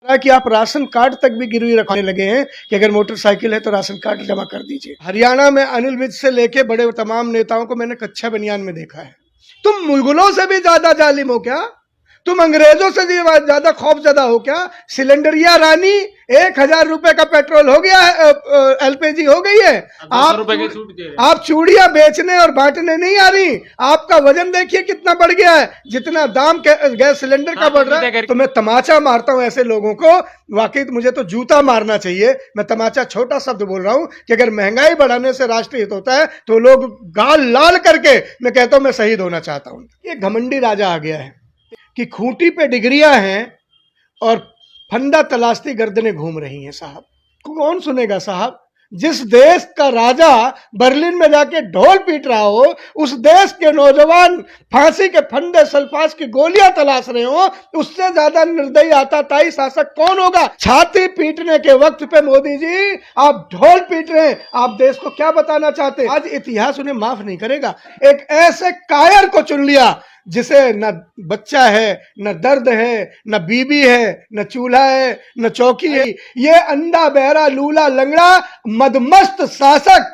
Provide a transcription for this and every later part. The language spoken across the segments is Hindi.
कि आप राशन कार्ड तक भी गिरवी रखने लगे हैं कि अगर मोटरसाइकिल है तो राशन कार्ड जमा कर दीजिए। हरियाणा में अनिल विज से लेके बड़े तमाम नेताओं को मैंने कच्चा बनियान में देखा है। तुम मुगलों से भी ज्यादा जालिम हो क्या? तुम अंग्रेजों से भी ज्यादा खौफजदा हो क्या? सिलेंडरिया रानी 1000 रुपए का पेट्रोल हो गया है, एलपीजी हो गई है। आप चूड़ियां बेचने और बांटने नहीं आ रही। आपका वजन देखिए कितना बढ़ गया है, जितना दाम गैस सिलेंडर का बढ़ रहा है। तो मैं तमाचा मारता हूं ऐसे लोगों को। वाकई मुझे तो जूता मारना चाहिए। मैं तमाचा छोटा शब्द बोल रहा हूं कि अगर महंगाई बढ़ाने से राष्ट्रीय हित होता है तो लोग गाल लाल करके, मैं कहता हूं मैं शहीद होना चाहता हूं। ये घमंडी राजा आ गया है कि खूंटी पे डिग्रियां हैं और फंदा तलाशती गर्दनें घूम रही हैं। साहब कौन सुनेगा साहब? जिस देश का राजा बर्लिन में जाके ढोल पीट रहा हो, उस देश के नौजवान फांसी के फंदे सल्फास की गोलियां तलाश रहे हो, उससे ज्यादा निर्दयी आताताई शासक कौन होगा? छाती पीटने के वक्त पे मोदी जी आप ढोल पीट रहे हैं। आप देश को क्या बताना चाहते हैं? आज इतिहास उन्हें माफ नहीं करेगा। एक ऐसे कायर को चुन लिया जिसे न बच्चा है, न दर्द है, न बीबी है, न चूल्हा है, न चौकी है। ये अंधा बहरा लूला लंगड़ा मदमस्त शासक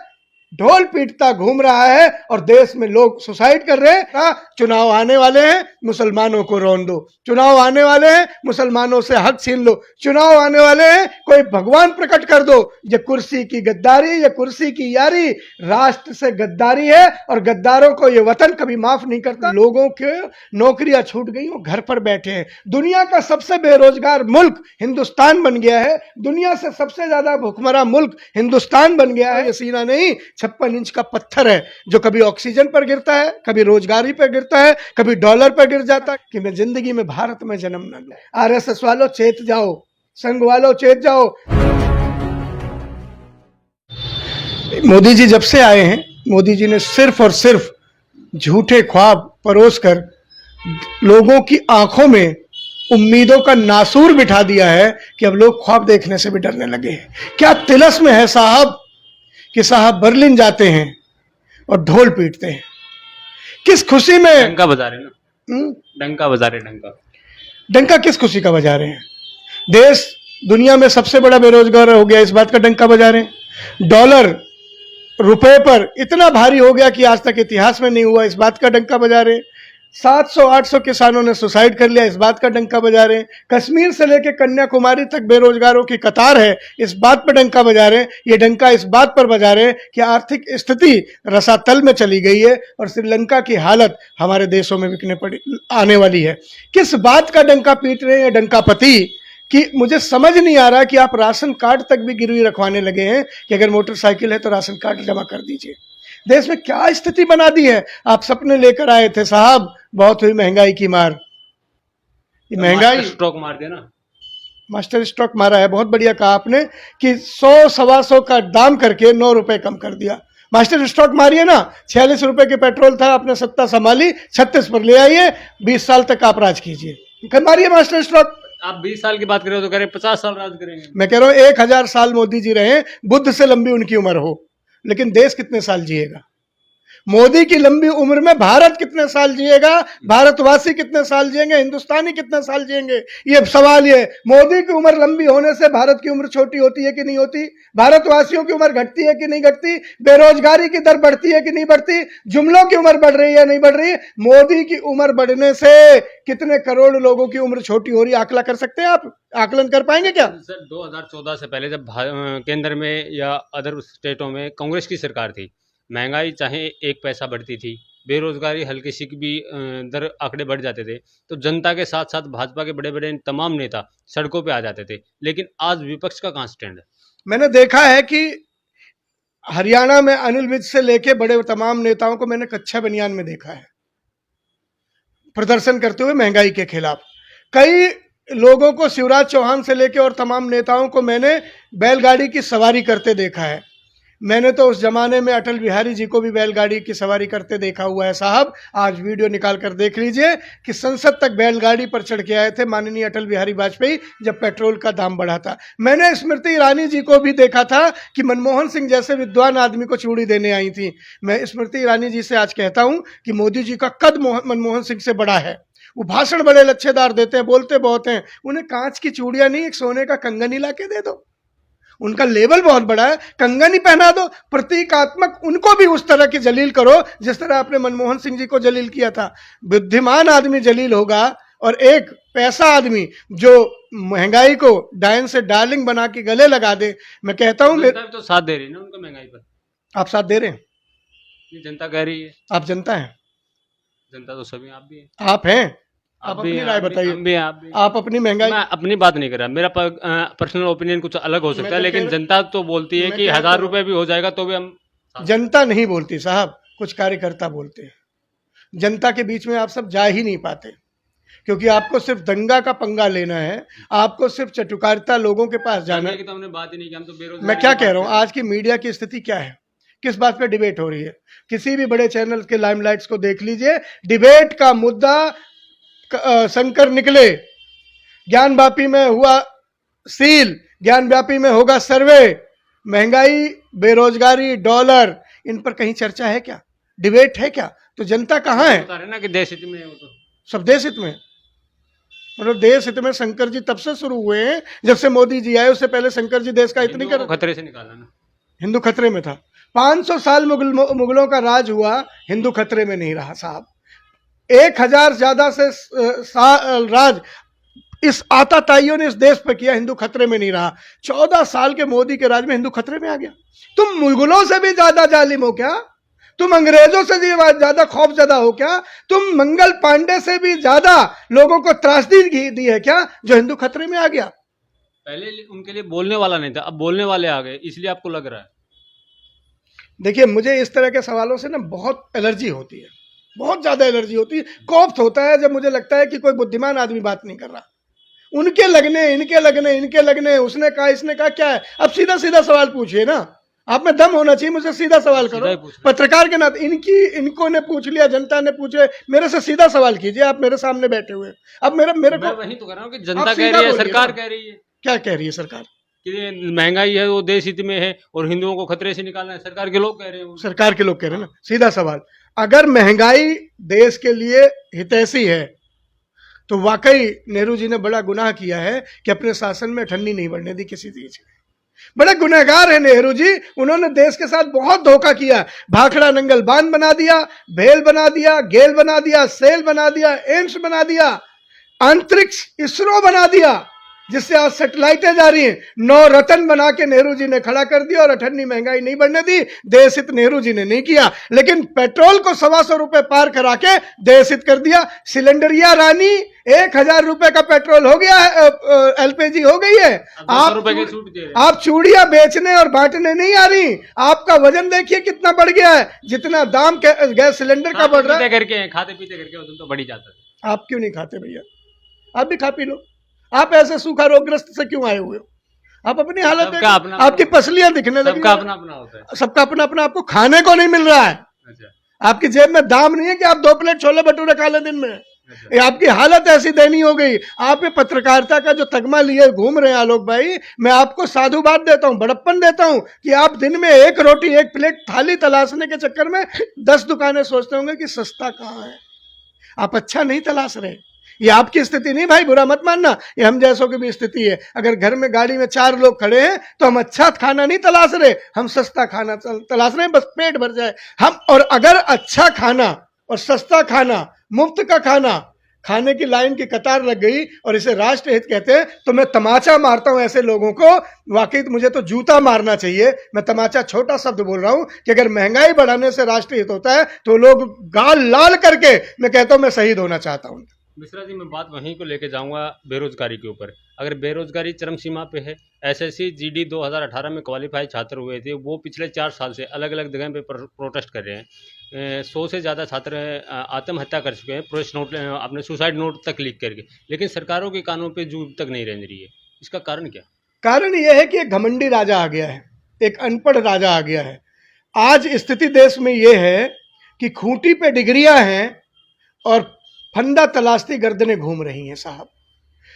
ढोल पीटता घूम रहा है और देश में लोग सुसाइड कर रहे हैं। चुनाव आने वाले हैं, मुसलमानों को रोन दो। चुनाव आने वाले हैं, मुसलमानों से हक छीन लो। चुनाव आने वाले हैं, कोई भगवान प्रकट कर दो। ये कुर्सी की गद्दारी, ये कुर्सी की यारी राष्ट्र से गद्दारी है और गद्दारों को ये वतन कभी माफ नहीं करता। लोगों के नौकरियां छूट गई, वो घर पर बैठे हैं। दुनिया का सबसे बेरोजगार मुल्क हिंदुस्तान बन गया है। दुनिया से सबसे ज्यादा भुखमरा मुल्क हिंदुस्तान बन गया है। ये सीना नहीं 56 इंच का पत्थर है जो कभी ऑक्सीजन पर गिरता है, कभी रोजगारी पर गिरता है, कभी डॉलर पर गिर जाता है। कि मैं जिंदगी में भारत में जन्म न लूं। आरएसएस वालों चेत जाओ, संघ वालों चेत जाओ। मोदी जी जब से आए हैं, मोदी जी ने सिर्फ और सिर्फ झूठे ख्वाब परोसकर लोगों की आंखों में उम्मीदों का नासूर बिठा दिया है कि अब लोग ख्वाब देखने से भी डरने लगे हैं। क्या तिलस्म है साहब कि साहब बर्लिन जाते हैं और ढोल पीटते हैं। किस खुशी में डंका बजा रहे ना, डंका बजा रहे। डंका किस खुशी का बजा रहे हैं? देश दुनिया में सबसे बड़ा बेरोजगार हो गया, इस बात का डंका बजा रहे हैं। डॉलर रुपए पर इतना भारी हो गया कि आज तक इतिहास में नहीं हुआ, इस बात का डंका बजा रहे हैं। 700-800 किसानों ने सुसाइड कर लिया, इस बात का डंका बजा रहे हैं। कश्मीर से लेकर कन्याकुमारी तक बेरोजगारों की कतार है, इस बात पर डंका बजा रहे हैं। ये डंका इस बात पर बजा रहे हैं कि आर्थिक स्थिति रसातल में चली गई है और श्रीलंका की हालत हमारे देशों में बिकने पड़ी आने वाली है। किस बात का डंका पीट रहे हैं डंकापति कि मुझे समझ नहीं आ रहा कि आप राशन कार्ड तक भी गिरवी रखवाने लगे हैं कि अगर मोटरसाइकिल है तो राशन कार्ड जमा कर दीजिए। देश में क्या स्थिति बना दी है? आप सपने लेकर आए थे साहब, बहुत हुई महंगाई की मार। ये महंगाई स्ट्रोक मार दिया ना, मास्टर स्ट्रोक मारा है। बहुत बढ़िया कहा आपने कि 100-125 का दाम करके 9 रुपए कम कर दिया। मास्टर स्ट्रोक मारिए ना। 46 रुपए के पेट्रोल था, आपने सत्ता संभाली, 36 पर ले आइए। 20 साल तक आप राज कीजिए। मारिए मास्टर स्ट्रोक। आप 20 साल की बात करें तो कह रहे 50 साल राज करेंगे। मैं कह रहा हूं 1000 साल मोदी जी रहे, बुद्ध से लंबी उनकी उम्र हो, लेकिन देश कितने साल जिएगा? मोदी की लंबी उम्र में भारत कितने साल जिएगा? भारतवासी कितने साल जिएंगे? हिंदुस्तानी कितने साल जिएंगे? ये सवाल ये। मोदी की उम्र लंबी होने से भारत की उम्र छोटी होती है कि नहीं होती? भारतवासियों की उम्र घटती है कि नहीं घटती? बेरोजगारी की दर बढ़ती है कि नहीं बढ़ती? जुमलों की उम्र बढ़ रही है नहीं बढ़ रही? मोदी की उम्र बढ़ने से कितने करोड़ लोगों की उम्र छोटी हो रही है? आकलन कर सकते हैं आप? आकलन कर पाएंगे क्या? सर 2014 से पहले जब केंद्र में या अदर स्टेटों में कांग्रेस की सरकार थी, महंगाई चाहे 1 पैसा बढ़ती थी, बेरोजगारी हल्की सी भी दर आंकड़े बढ़ जाते थे, तो जनता के साथ साथ भाजपा के बड़े बड़े तमाम नेता सड़कों पे आ जाते थे। लेकिन आज विपक्ष का कहाँ स्टैंड है? मैंने देखा है कि हरियाणा में अनिल विज से लेके बड़े तमाम नेताओं को मैंने कच्चा बनियान में देखा है प्रदर्शन करते हुए महंगाई के खिलाफ। कई लोगों को शिवराज चौहान से लेके और तमाम नेताओं को मैंने बैलगाड़ी की सवारी करते देखा है। मैंने तो उस जमाने में अटल बिहारी जी को भी बैलगाड़ी की सवारी करते देखा हुआ है साहब। आज वीडियो निकाल कर देख लीजिए कि संसद तक बैलगाड़ी पर चढ़ के आए थे माननीय अटल बिहारी वाजपेयी जब पेट्रोल का दाम बढ़ा था। मैंने स्मृति ईरानी जी को भी देखा था कि मनमोहन सिंह जैसे विद्वान आदमी को चूड़ी देने आई थी। मैं स्मृति ईरानी जी से आज कहता हूं कि मोदी जी का कद मनमोहन सिंह से बड़ा है। वो भाषण बड़े लच्छेदार देते हैं, बोलते बहुत हैं, उन्हें कांच की चूड़ियां नहीं, एक सोने का कंगन ही लाके दे दो। उनका लेवल बहुत बड़ा है, कंगन ही पहना दो, प्रतीकात्मक उनको भी उस तरह की जलील करो जिस तरह आपने मनमोहन सिंह जी को जलील किया था। बुद्धिमान आदमी जलील होगा, और एक पैसा आदमी जो महंगाई को डायन से डार्लिंग बना के गले लगा दे। मैं कहता हूं जनता भी तो साथ दे रही है ना उनका महंगाई पर। आप साथ दे रहे हैं? ये जनता कह रही है। आप जनता हैं? जनता तो सभी आप भी हैं। आप हैं? आप भी अपनी हैं, राय हम भी- बताइए। हम भी हैं, आप भी हैं। आप अपनी महंगाई, मैं अपनी बात नहीं कर रहा, मेरा पर्सनल ओपिनियन कुछ अलग हो सकता है, तो लेकिन कह- जनता तो बोलती है मैं कि कह 1000 तो- रुपए भी हो जाएगा तो भी हम जनता नहीं बोलती साहब, कुछ कार्यकर्ता बोलते हैं। जनता के बीच में आप सब जा ही नहीं पाते, क्योंकि आपको सिर्फ दंगा का पंगा लेना है, आपको सिर्फ चटुकारिता लोगों के पास जाना है। की तो हमने बात ही नहीं की, हम तो बेरोजगारी मैं क्या की कह बात रहा हूं, कर आज की मीडिया की स्थिति क्या है, किस बात पे डिबेट हो रही है? किसी भी बड़े चैनल के लाइमलाइट्स को देख लीजिए, डिबेट का मुद्दा शंकर निकले, ज्ञान व्यापी में हुआ सील, ज्ञान व्यापी में होगा सर्वे, महंगाई, बेरोजगारी, डॉलर, इन पर कहीं चर्चा है क्या? डिबेट है क्या? तो जनता कहाँ है? बता रहे ना कि देश हित में है वो तो। सब देश हित में, मतलब देश हित में शंकर जी तब से शुरू हुए हैं जब से मोदी जी आए, उससे पहले शंकर जी देश का हित नहीं हिंदुओं कर। को खतरे से निकाला ना। हिंदू खतरे में था, 500 साल मुगलों का राज हुआ, हिंदू खतरे में नहीं रहा साहब। 1000 ज्यादा से राज इस आताताइयों ने इस देश पर किया, हिंदू खतरे में नहीं रहा। 14 साल के मोदी के राज में हिंदू खतरे में आ गया। तुम मुगलों से भी ज्यादा जालिम हो क्या? तुम अंग्रेजों से भी ज्यादा खौफजदा हो क्या? तुम मंगल पांडे से भी ज्यादा लोगों को त्रासदी दी है क्या, जो हिंदू खतरे में आ गया? पहले उनके लिए बोलने वाला नहीं था, अब बोलने वाले आ गए, इसलिए आपको लग रहा है। देखिए, मुझे इस तरह के सवालों से ना बहुत एलर्जी होती है, बहुत ज्यादा एलर्जी होती है, कोफ्त होता है जब मुझे लगता है कि कोई बुद्धिमान आदमी बात नहीं कर रहा। उनके लगने, इनके लगने, इनके लगने, उसने कहा, इसने कहा, क्या है? अब सीधा सीधा सवाल पूछिए ना, आप में दम होना चाहिए, मुझे सीधा सवाल करो। पत्रकार के नाते इनको ने पूछ लिया, जनता ने पूछे, मेरे से सीधा सवाल कीजिए, आप मेरे सामने बैठे हुए। अब मेरे को वही तो कर रहा हूँ कि जनता कह रही है, सरकार कह रही है। क्या कह रही है सरकार? कि महंगाई है वो देश हित में है और हिंदुओं को खतरे से निकालना है, सरकार के लोग कह रहे हैं। सरकार के लोग कह रहे हैं ना। सीधा सवाल, अगर महंगाई देश के लिए हितैषी है तो वाकई नेहरू जी ने बड़ा गुनाह किया है कि अपने शासन में ठन्नी नहीं बढ़ने दी किसी चीज की। बड़े गुनहगार है नेहरू जी, उन्होंने देश के साथ बहुत धोखा किया। भाखड़ा नंगल बांध बना दिया, भेल बना दिया, गेल बना दिया, सेल बना दिया, एम्स बना दिया, अंतरिक्ष इसरो बना दिया, जिससे आज सैटेलाइटें जा रही हैं। 9 रतन बना के नेहरू जी ने खड़ा कर दिया और अठन्नी महंगाई नहीं बढ़ने दी। देश हित नेहरू जी ने नहीं किया, लेकिन पेट्रोल को 125 रुपए पार करा के देश हित कर दिया। सिलेंडरिया रानी 1000 रुपए का पेट्रोल हो गया है, एलपीजी हो गई है। आप चूड़ियां बेचने और बांटने नहीं आ रही, आपका वजन देखिए कितना बढ़ गया है, जितना दाम गैस सिलेंडर का बढ़ रहा है। करके खाते पीते करके वजन तो बढ़ ही जाता है। आप क्यों नहीं खाते भैया? आप भी खा पी लो। आप ऐसे सूखा रोगग्रस्त से क्यों आए हुए हो? आप अपनी हालत देखो, आपकी पसलियां दिखने लगी। सबका अपना अपना होता है, सबका अपना अपना। आपको खाने को नहीं मिल रहा है। अच्छा। आपकी जेब में दाम नहीं है कि आप 2 प्लेट छोले भटूरे खा ले दिन में। ये आपकी हालत ऐसी दयनीय हो गई। आप ये पत्रकारिता का जो तगमा लिए घूम रहे हैं आलोक भाई, मैं आपको साधुवाद देता हूं, बड़प्पन देता हूं कि आप दिन में 1 रोटी 1 प्लेट थाली तलाशने के चक्कर में 10 दुकानें सोचते होंगे कि सस्ता कहां है। आप अच्छा नहीं तलाश रहे। ये आपकी स्थिति नहीं भाई, बुरा मत मानना, ये हम जैसों की भी स्थिति है। अगर घर में गाड़ी में 4 लोग खड़े हैं तो हम अच्छा खाना नहीं तलाश रहे, हम सस्ता खाना तलाश रहे हैं, बस पेट भर जाए हम। और अगर अच्छा खाना और सस्ता खाना, मुफ्त का खाना खाने की लाइन की कतार लग गई और इसे राष्ट्रहित कहते हैं, तो मैं तमाचा मारता हूं ऐसे लोगों को। वाकई मुझे तो जूता मारना चाहिए। मैं तमाचा छोटा शब्द बोल रहा हूं कि अगर महंगाई बढ़ाने से राष्ट्रहित होता है तो लोग गाल लाल करके, मैं कहता हूं मैं शहीद होना चाहता हूं। मिश्रा जी, मैं बात वहीं को लेके जाऊंगा बेरोजगारी के ऊपर। अगर बेरोजगारी चरम सीमा पे है, एसएससी जीडी 2018 में क्वालिफाई छात्र हुए थे, वो पिछले 4 साल से अलग अलग जगह पे प्रोटेस्ट कर रहे हैं। 100 से ज़्यादा छात्र आत्महत्या कर चुके हैं, प्रोटेस्ट नोट अपने सुसाइड नोट तक लिख करके, लेकिन सरकारों के कानों पे जू तक नहीं रेंग रही है। इसका कारण क्या? कारण यह है कि एक घमंडी राजा आ गया है, एक अनपढ़ राजा आ गया है। आज स्थिति देश में यह है कि खूंटी पे डिग्रियां हैं और फंदा तलाशती गर्दनें घूम रही हैं साहब।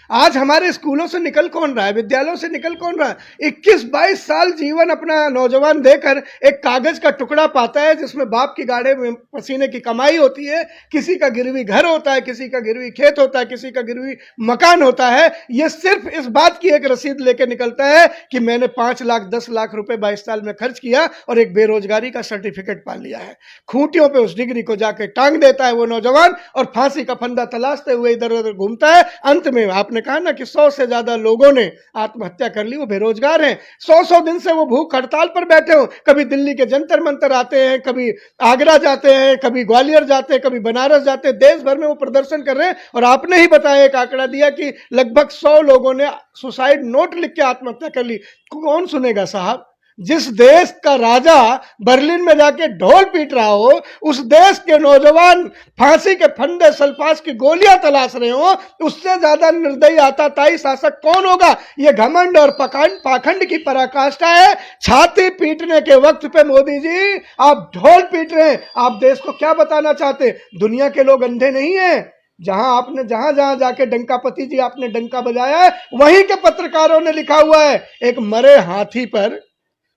आज हमारे स्कूलों से निकल कौन रहा है, विद्यालयों से निकल कौन रहा है? 21-22 साल जीवन अपना नौजवान देकर एक कागज का टुकड़ा पाता है जिसमें बाप की गाड़े में पसीने की कमाई होती है, किसी का गिरवी घर होता है, किसी का गिरवी खेत होता है, किसी का गिरवी मकान होता है। ये सिर्फ इस बात की एक रसीद लेकर निकलता है कि मैंने 5 लाख 10 लाख रुपए 22 साल में खर्च किया और एक बेरोजगारी का सर्टिफिकेट पा लिया है। खूंटियों पे उस डिग्री को जाके टांग देता है वो नौजवान और फांसी का फंदा तलाशते हुए इधर उधर घूमता है। अंत में आपने कहा ना कि 100 से ज्यादा लोगों ने आत्महत्या कर ली, वो बेरोजगार हैं। 100 दिन से वो भूख हड़ताल पर बैठे हो, कभी दिल्ली के जंतर मंतर आते हैं, कभी आगरा जाते हैं, कभी ग्वालियर जाते हैं, कभी बनारस जाते हैं, देश भर में वो प्रदर्शन कर रहे हैं। और आपने ही बताया, एक आंकड़ा दिया कि लगभग 100 लोगों ने सुसाइड नोट लिख के आत्महत्या कर ली। कौन सुनेगा साहब? जिस देश का राजा बर्लिन में जाके ढोल पीट रहा हो, उस देश के नौजवान फांसी के फंदे सल्फास की गोलियां तलाश रहे हो, उससे ज्यादा निर्दयी आताताई शासक कौन होगा? ये घमंड और पाखंड की पराकाष्ठा है। छाती पीटने के वक्त पे मोदी जी आप ढोल पीट रहे हैं। आप देश को क्या बताना चाहते? दुनिया के लोग अंधे नहीं है। जहां जहां जाके डंकापति जी आपने डंका बजाया है, वहीं के पत्रकारों ने लिखा हुआ है। एक मरे हाथी पर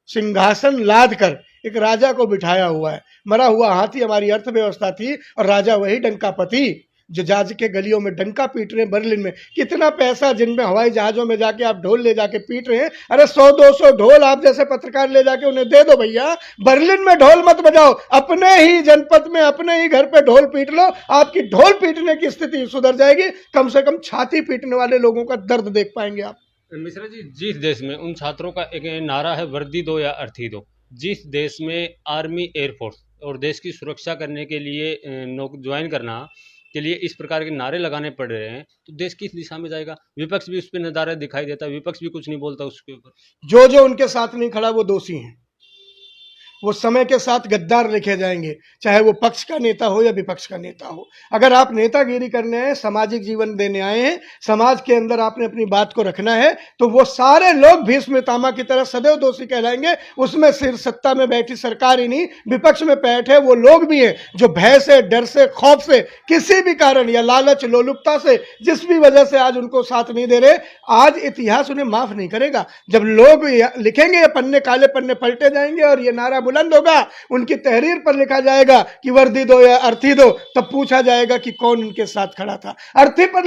सिंहासन लाद कर एक राजा को बिठाया हुआ है। मरा हुआ हाथी हमारी अर्थव्यवस्था थी और राजा वही डंकापति जो जाज के गलियों में डंका पीट रहे हैं बर्लिन में। कितना पैसा जिनमें हवाई जहाजों में जाके आप ढोल ले जाके पीट रहे हैं। अरे 100-200 ढोल आप जैसे पत्रकार ले जाके उन्हें दे दो भैया। बर्लिन में ढोल मत बजाओ, अपने ही जनपद में अपने ही घर पे ढोल पीट लो, आपकी ढोल पीटने की स्थिति सुधर जाएगी। कम से कम छाती पीटने वाले लोगों का दर्द देख पाएंगे आप। मिश्रा जी, जिस देश में उन छात्रों का एक नारा है वर्दी दो या अर्थी दो, जिस देश में आर्मी एयरफोर्स और देश की सुरक्षा करने के लिए ज्वाइन करना के लिए इस प्रकार के नारे लगाने पड़ रहे हैं, तो देश किस दिशा में जाएगा? विपक्ष भी उस पर नदारद दिखाई देता है, विपक्ष भी कुछ नहीं बोलता उसके ऊपर। जो जो उनके साथ नहीं खड़ा वो दोषी हैं। वो समय के साथ गद्दार लिखे जाएंगे, चाहे वो पक्ष का नेता हो या विपक्ष का नेता हो। अगर आप नेतागिरी करने आए, सामाजिक जीवन देने आए हैं, समाज के अंदर आपने अपनी बात को रखना है, तो वो सारे लोग भीष्म पितामह की तरह सदैव दोषी कहलाएंगे। उसमें सिर्फ सत्ता में बैठी सरकार ही नहीं, विपक्ष में बैठे वो लोग भी हैं जो भय से, डर से, खौफ से, किसी भी कारण या लालच लोलुपता से, जिस भी वजह से आज उनको साथ नहीं दे रहे। आज इतिहास उन्हें माफ नहीं करेगा। जब लोग लिखेंगे, ये पन्ने काले पन्ने पलटे जाएंगे और ये नारा बुलंद होगा, उनकी तहरीर पर लिखा जाएगा कि वर्दी दो या अर्थी दो, तब पूछा जाएगा कि कौन उनके साथ खड़ा था। अर्थी पर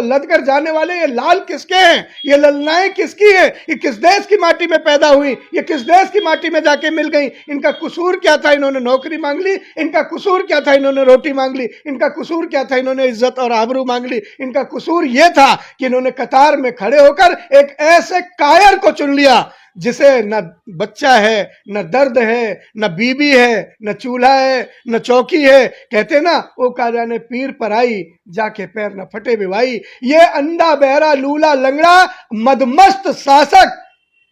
लदकर जाने वाले ये लाल किसके हैं? ये ललनाएं किसकी है? ये किस देश की माटी में पैदा हुई? ये किस देश की माटी में जाके मिल गई? इनका कसूर क्या था? इन्होंने नौकरी मांग ली। इनका कसूर क्या था? इन्होंने रोटी मांग ली। इनका कसूर क्या था? इन्होंने इज्जत और आबरू मांग ली। इनका कसूर यह था कि इन्होंने कतार में खड़े होकर एक ऐसे कायर को चुन लिया जिसे न बच्चा है, न दर्द है, न बीबी है, न चूल्हा है, न चौकी है। कहते ना, वो का जाने पीर पर आई, जाके पैर न फटे बिवाई। ये अंधा बहरा लूला लंगड़ा मदमस्त शासक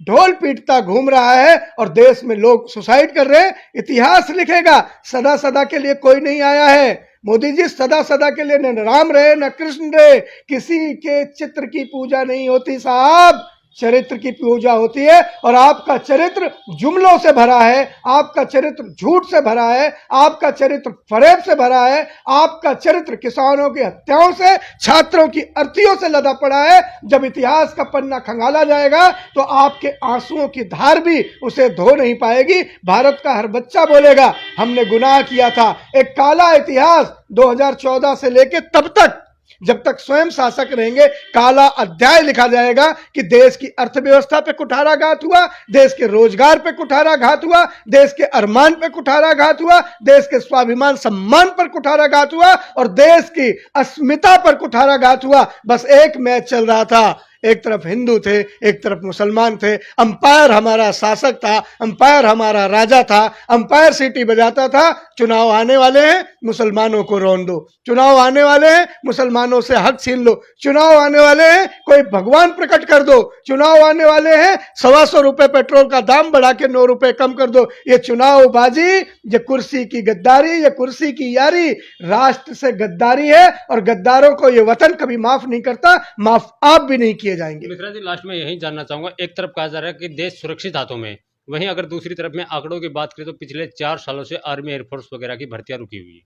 ढोल पीटता घूम रहा है और देश में लोग सुसाइड कर रहे हैं। इतिहास लिखेगा, सदा सदा के लिए कोई नहीं आया है। मोदी जी, सदा सदा के लिए न राम रहे न कृष्ण रहे, किसी के चित्र की पूजा नहीं होती साहब, चरित्र की पूजा होती है। और आपका चरित्र जुमलों से भरा है, आपका चरित्र झूठ से भरा है, आपका चरित्र फरेब से भरा है, आपका चरित्र किसानों की हत्याओं से, छात्रों की अर्थियों से लदा पड़ा है। जब इतिहास का पन्ना खंगाला जाएगा तो आपके आंसुओं की धार भी उसे धो नहीं पाएगी। भारत का हर बच्चा बोलेगा हमने गुनाह किया था। एक काला इतिहास 2014 से लेके तब तक, जब तक स्वयं शासक रहेंगे, काला अध्याय लिखा जाएगा कि देश की अर्थव्यवस्था पे कुठाराघात हुआ, देश के रोजगार पे कुठाराघात हुआ, देश के अरमान पे कुठाराघात हुआ, देश के स्वाभिमान सम्मान पर कुठाराघात हुआ और देश की अस्मिता पर कुठाराघात हुआ। बस एक मैच चल रहा था, एक तरफ हिंदू थे, एक तरफ मुसलमान थे। अंपायर हमारा शासक था, अंपायर हमारा राजा था, अंपायर सीटी बजाता था। चुनाव आने वाले हैं, मुसलमानों को रोन दो। चुनाव आने वाले हैं, मुसलमानों से हक छीन लो। चुनाव आने वाले हैं, कोई भगवान प्रकट कर दो। चुनाव आने वाले हैं, 125 रुपए पेट्रोल का दाम बढ़ा के 9 रुपए कम कर दो। ये चुनावबाजी, ये कुर्सी की गद्दारी, ये कुर्सी की यारी राष्ट्र से गद्दारी है और गद्दारों को ये वतन कभी माफ नहीं करता, माफ आप भी नहीं किए जाएंगे। मिश्रा जी, लास्ट में यही जानना चाहूंगा, एक तरफ कहा जा रहा है कि देश सुरक्षित हाथों में, वहीं अगर दूसरी तरफ में आंकड़ों की बात करें तो पिछले 4 सालों से आर्मी एयरफोर्स वगैरह की भर्तियां रुकी हुई है।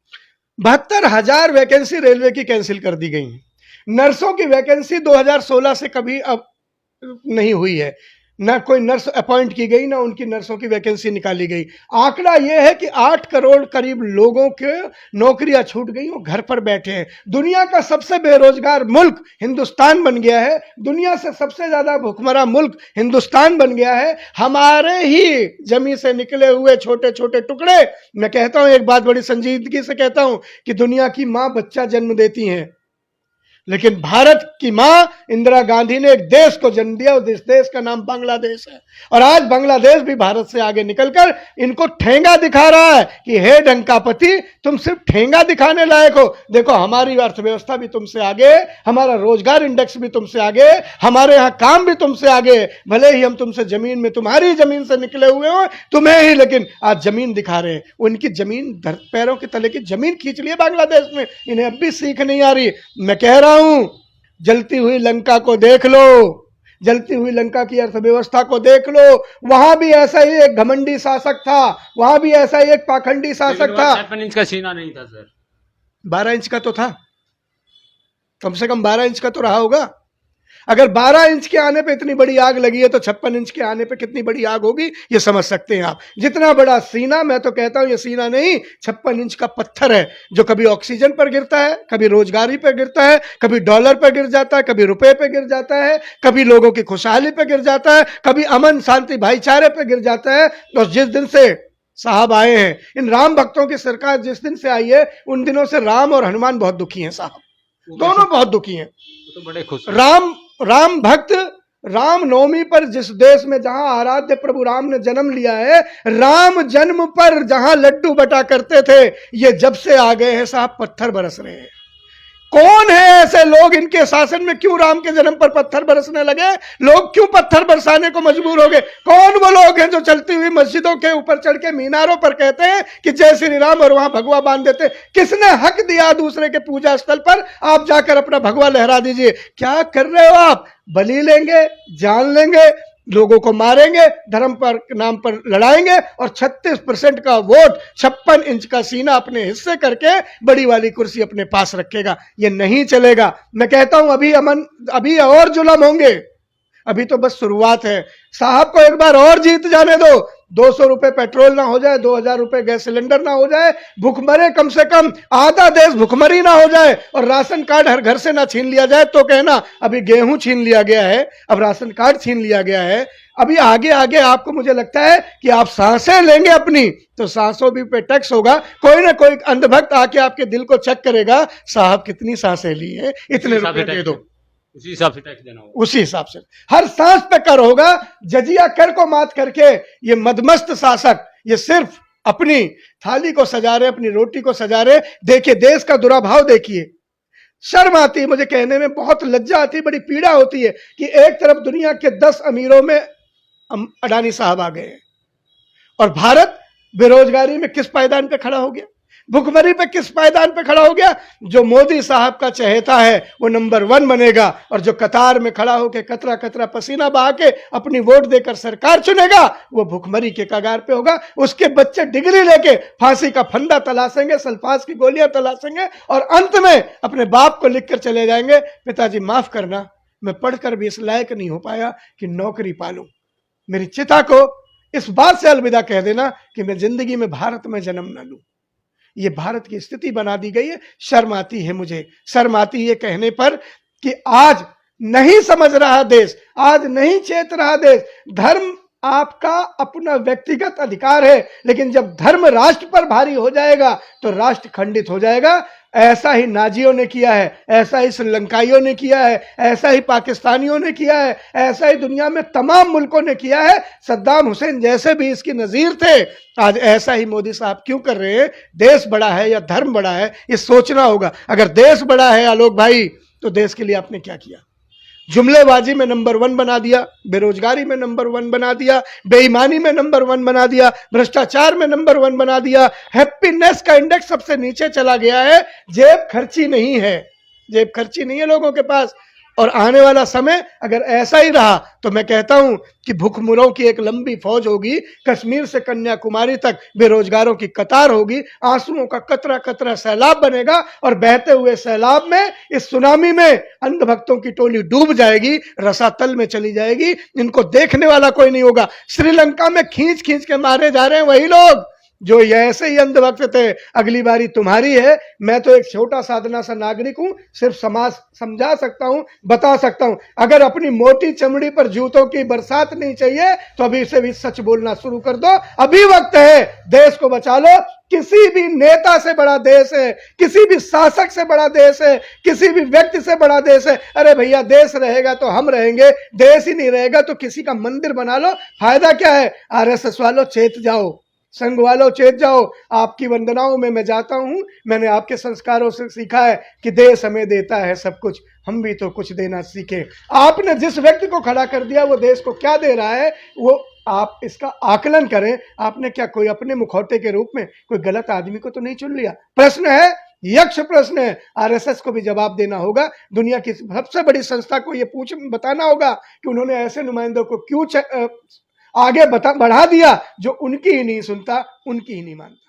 72,000 वैकेंसी रेलवे की कैंसिल कर दी गई हैं। नर्सों की वैकेंसी 2016 से कभी अब नहीं हुई है, ना कोई नर्स अपॉइंट की गई, ना उनकी नर्सों की वैकेंसी निकाली गई। आंकड़ा यह है कि 8 करोड़ करीब लोगों के नौकरियां छूट गई, वो घर पर बैठे हैं। दुनिया का सबसे बेरोजगार मुल्क हिंदुस्तान बन गया है, दुनिया से सबसे ज्यादा भुखमरा मुल्क हिंदुस्तान बन गया है। हमारे ही जमीन से निकले हुए छोटे छोटे टुकड़े, मैं कहता हूं, एक बात बड़ी संजीदगी से कहता हूं कि दुनिया की मां बच्चा जन्म देती हैं, लेकिन भारत की मां इंदिरा गांधी ने एक देश को जन्म दिया, और इस देश का नाम बांग्लादेश है। और आज बांग्लादेश भी भारत से आगे निकलकर इनको ठेंगा दिखा रहा है कि हे डंकापति, तुम सिर्फ ठेंगा दिखाने लायक हो। देखो, हमारी अर्थव्यवस्था भी तुमसे आगे, हमारा रोजगार इंडेक्स भी तुमसे आगे, हमारे यहां काम भी तुमसे आगे। भले ही हम तुमसे जमीन में, तुम्हारी जमीन से निकले हुए हो, तुम्हें ही लेकिन आज जमीन दिखा रहे हैं। उनकी जमीन पैरों के तले की जमीन खींच ली है बांग्लादेश में, इन्हें अब भी सीख नहीं आ रही। मैं कह रहा हूं, जलती हुई लंका को देख लो, जलती हुई लंका की अर्थव्यवस्था को देख लो। वहां भी ऐसा ही एक घमंडी शासक था, वहां भी ऐसा ही एक पाखंडी शासक था। 56 इंच का सीना नहीं था सर, 12 इंच का तो था, कम से कम 12 इंच का तो रहा होगा। अगर 12 इंच के आने पे इतनी बड़ी आग लगी है, तो 56 इंच के आने पे कितनी बड़ी आग होगी, ये समझ सकते हैं आप। जितना बड़ा सीना, मैं तो कहता हूं ये सीना नहीं, 56 इंच का पत्थर है, जो कभी ऑक्सीजन पर गिरता है, कभी रोजगारी पर गिरता है, कभी डॉलर पर गिर जाता है, कभी रुपए पे गिर जाता है, कभी लोगों की खुशहाली पे गिर जाता है, कभी अमन शांति भाईचारे पे गिर जाता है। तो जिस दिन से साहब आए हैं, इन राम भक्तों की सरकार जिस दिन से आई है, उन दिनों से राम और हनुमान बहुत दुखी हैं साहब, दोनों बहुत दुखी हैं। तो बड़े खुश हैं। राम भक्त राम नवमी पर, जिस देश में जहां आराध्य प्रभु राम ने जन्म लिया है, राम जन्म पर जहां लड्डू बटा करते थे, ये जब से आ गए हैं साहब, पत्थर बरस रहे हैं। कौन है ऐसे लोग, इनके शासन में क्यों राम के जन्म पर पत्थर बरसने लगे? लोग क्यों पत्थर बरसाने को मजबूर हो गए? कौन वो लोग हैं जो चलती हुई मस्जिदों के ऊपर चढ़ के मीनारों पर कहते हैं कि जय श्री राम, और वहां भगवा बांध देते? किसने हक दिया दूसरे के पूजा स्थल पर आप जाकर अपना भगवा लहरा दीजिए? क्या कर रहे हो आप? बलि लेंगे, जान लेंगे, लोगों को मारेंगे, धर्म पर नाम पर लड़ाएंगे, और 36% का वोट, 56 इंच का सीना अपने हिस्से करके बड़ी वाली कुर्सी अपने पास रखेगा। ये नहीं चलेगा। मैं कहता हूं अभी और जुल्म होंगे, अभी तो बस शुरुआत है। साहब को एक बार और जीत जाने दो, 200 रुपए पेट्रोल ना हो जाए, 2000 रुपए गैस सिलेंडर ना हो जाए, भुखमरे कम से कम आधा देश भुखमरी ना हो जाए, और राशन कार्ड हर घर से ना छीन लिया जाए। तो कहना अभी गेहूं छीन लिया गया है, अब राशन कार्ड छीन लिया गया है, अभी आगे आगे आपको मुझे लगता है कि आप सांसें लेंगे अपनी, तो सांसों भी पे टैक्स होगा। कोई ना कोई अंधभक्त आके आपके दिल को चेक करेगा, साहब कितनी सांसें ली है, इतने रुपए दे दो, उसी हिसाब से टैक्स देना होगा। उसी हिसाब से हर सांस पे कर होगा। जजिया कर को मात करके ये मदमस्त शासक, ये सिर्फ अपनी थाली को सजा रहे, अपनी रोटी को सजा रहे। देखिए देश का दुराभाव देखिए, शर्म आती है मुझे कहने में, बहुत लज्जा आती है, बड़ी पीड़ा होती है कि एक तरफ दुनिया के 10 अमीरों में अडानी साहब आ गए हैं, और भारत बेरोजगारी में किस पायदान पे खड़ा हो गया, भुखमरी पे किस पायदान पे खड़ा हो गया। जो मोदी साहब का चहेता है वो नंबर 1 बनेगा, और जो कतार में खड़ा होकर कतरा कतरा पसीना बहा के अपनी वोट देकर सरकार चुनेगा, वो भुखमरी के कगार पे होगा। उसके बच्चे डिग्री लेके फांसी का फंदा तलाशेंगे, सल्फास की गोलियां तलाशेंगे, और अंत में अपने बाप को लिखकर चले जाएंगे, पिताजी माफ करना, मैं पढ़कर भी इस लायक नहीं हो पाया कि नौकरी पालूं। मेरी चिता को इस बात से अलविदा कह देना कि मैं जिंदगी में भारत में जन्म न लूं। ये भारत की स्थिति बना दी गई है। शर्म आती है मुझे, शर्म आती है कहने पर कि आज नहीं समझ रहा देश, आज नहीं चेत रहा देश। धर्म आपका अपना व्यक्तिगत अधिकार है, लेकिन जब धर्म राष्ट्र पर भारी हो जाएगा तो राष्ट्र खंडित हो जाएगा। ऐसा ही नाजियों ने किया है, ऐसा ही श्रीलंकाइयों ने किया है, ऐसा ही पाकिस्तानियों ने किया है, ऐसा ही दुनिया में तमाम मुल्कों ने किया है। सद्दाम हुसैन जैसे भी इसकी नजीर थे, आज ऐसा ही मोदी साहब क्यों कर रहे हैं? देश बड़ा है या धर्म बड़ा है, ये सोचना होगा। अगर देश बड़ा है आलोक भाई, तो देश के लिए आपने क्या किया? जुमलेबाजी में नंबर 1 बना दिया, बेरोजगारी में नंबर 1 बना दिया, बेईमानी में नंबर 1 बना दिया, भ्रष्टाचार में नंबर 1 बना दिया, हैप्पीनेस का इंडेक्स सबसे नीचे चला गया है। जेब खर्ची नहीं है, जेब खर्ची नहीं है लोगों के पास। और आने वाला समय अगर ऐसा ही रहा तो मैं कहता हूं कि भूखमरों की एक लंबी फौज होगी, कश्मीर से कन्याकुमारी तक बेरोजगारों की कतार होगी, आंसुओं का कतरा कतरा सैलाब बनेगा और बहते हुए सैलाब में, इस सुनामी में अंधभक्तों की टोली डूब जाएगी, रसातल में चली जाएगी, इनको देखने वाला कोई नहीं होगा। श्रीलंका में खींच खींच के मारे जा रहे हैं वही लोग जो ये ऐसे ही अंधभक्त थे। अगली बारी तुम्हारी है। मैं तो एक छोटा साधना सा नागरिक हूं, सिर्फ समाज समझा सकता हूं, बता सकता हूं। अगर अपनी मोटी चमड़ी पर जूतों की बरसात नहीं चाहिए तो अभी से भी सच बोलना शुरू कर दो। अभी वक्त है, देश को बचा लो। किसी भी नेता से बड़ा देश है, किसी भी शासक से बड़ा देश है, किसी भी व्यक्ति से बड़ा देश है। अरे भैया, देश रहेगा तो हम रहेंगे, देश ही नहीं रहेगा तो किसी का मंदिर बना लो, फायदा क्या है। आरएसएस वालों चेत जाओ, संघ वालों चेत जाओ। आपकी वंदनाओं में मैं जाता हूं। मैंने आपके संस्कारों से सीखा है कि देश हमें देता है सब कुछ, हम भी तो कुछ देना सीखे। आपने जिस व्यक्ति को खड़ा कर दिया वो देश को क्या दे रहा है, वो आप इसका आकलन करें। आपने क्या कोई अपने मुखौटे के रूप में कोई गलत आदमी को तो नहीं चुन लिया। प्रश्न है, यक्ष प्रश्न है। आरएसएस को भी जवाब देना होगा। दुनिया की सबसे बड़ी संस्था को यह बताना होगा कि उन्होंने ऐसे नुमाइंदों को क्यों आगे बढ़ा दिया जो उनकी ही नहीं सुनता, उनकी ही नहीं मानता।